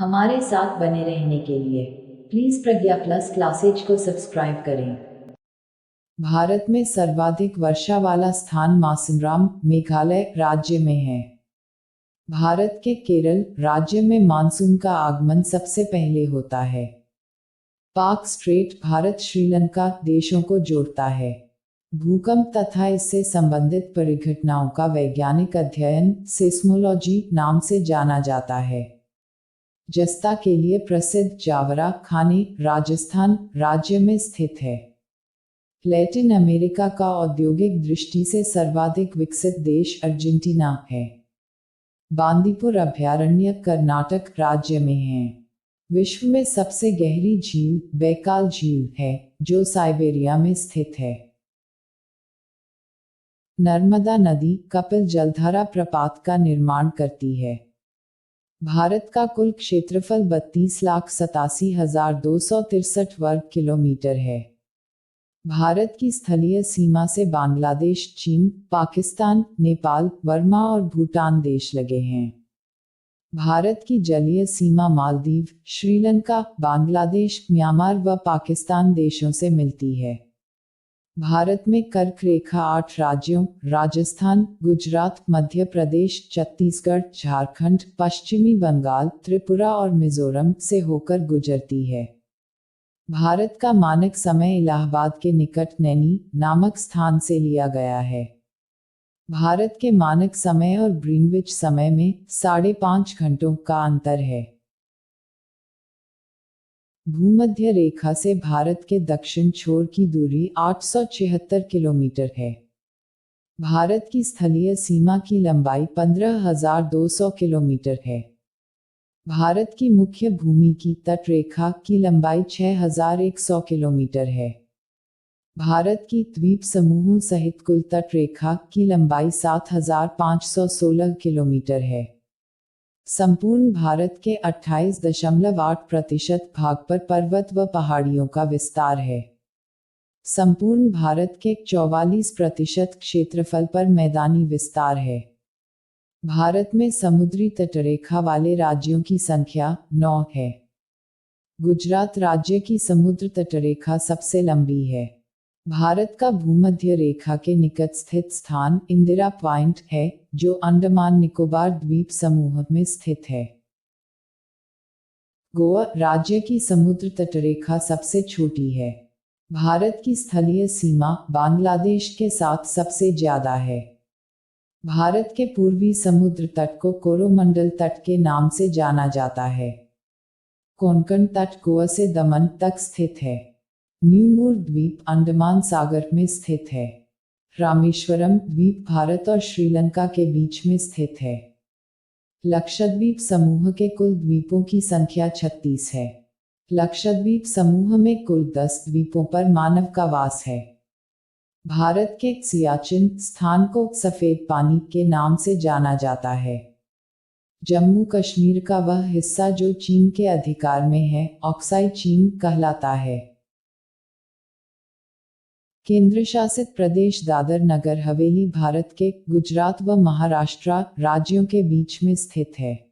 हमारे साथ बने रहने के लिए प्लीज प्रज्ञा प्लस क्लासेज को सब्सक्राइब करें। भारत में सर्वाधिक वर्षा वाला स्थान मासिनराम, मेघालय राज्य में है। भारत के केरल राज्य में मानसून का आगमन सबसे पहले होता है। पाक स्ट्रेट भारत श्रीलंका देशों को जोड़ता है। भूकंप तथा इससे संबंधित परिघटनाओं का वैज्ञानिक अध्ययन सेस्मोलॉजी नाम से जाना जाता है। जस्ता के लिए प्रसिद्ध जावरा खानी राजस्थान राज्य में स्थित है। लैटिन अमेरिका का औद्योगिक दृष्टि से सर्वाधिक विकसित देश अर्जेंटीना है। बांदीपुर अभयारण्य कर्नाटक राज्य में है। विश्व में सबसे गहरी झील बैकाल झील है, जो साइबेरिया में स्थित है। नर्मदा नदी कपिल जलधारा प्रपात का निर्माण करती है। भारत का कुल क्षेत्रफल 32,87,263 वर्ग किलोमीटर है। भारत की स्थलीय सीमा से बांग्लादेश, चीन, पाकिस्तान, नेपाल, बर्मा और भूटान देश लगे हैं। भारत की जलीय सीमा मालदीव, श्रीलंका, बांग्लादेश, म्यांमार व पाकिस्तान देशों से मिलती है। भारत में कर्क रेखा 8 राज्यों राजस्थान, गुजरात, मध्य प्रदेश, छत्तीसगढ़, झारखंड, पश्चिमी बंगाल, त्रिपुरा और मिजोरम से होकर गुजरती है। भारत का मानक समय इलाहाबाद के निकट नैनी नामक स्थान से लिया गया है। भारत के मानक समय और ग्रीनविच समय में 5.5 घंटों का अंतर है। भूमध्य रेखा से भारत के दक्षिण छोर की दूरी 876 किलोमीटर है। भारत की स्थलीय सीमा की लंबाई 15,200 किलोमीटर है। भारत की मुख्य भूमि की तटरेखा की लंबाई 6,100 किलोमीटर है। भारत की द्वीप समूहों सहित कुल तटरेखा की लंबाई 7,516 किलोमीटर है। संपूर्ण भारत के 28.8% भाग पर पर्वत व पहाड़ियों का विस्तार है। संपूर्ण भारत के 44% क्षेत्रफल पर मैदानी विस्तार है। भारत में समुद्री तटरेखा वाले राज्यों की संख्या 9 है। गुजरात राज्य की समुद्र तटरेखा सबसे लंबी है। भारत का भूमध्य रेखा के निकट स्थित स्थान इंदिरा पॉइंट है, जो अंडमान निकोबार द्वीप समूह में स्थित है। गोवा राज्य की समुद्र तटरेखा सबसे छोटी है। भारत की स्थलीय सीमा बांग्लादेश के साथ सबसे ज्यादा है। भारत के पूर्वी समुद्र तट को कोरोमंडल तट के नाम से जाना जाता है। कोंकण तट गोवा से दमन तक स्थित है। न्यूमूर द्वीप अंडमान सागर में स्थित है। रामेश्वरम द्वीप भारत और श्रीलंका के बीच में स्थित है। लक्षद्वीप समूह के कुल द्वीपों की संख्या 36 है। लक्षद्वीप समूह में कुल 10 द्वीपों पर मानव का वास है। भारत के सियाचिन स्थान को सफेद पानी के नाम से जाना जाता है। जम्मू कश्मीर का वह हिस्सा जो चीन के अधिकार में है, ऑक्साई चीन कहलाता है। केंद्र शासित प्रदेश दादर नगर हवेली भारत के गुजरात व महाराष्ट्र राज्यों के बीच में स्थित है।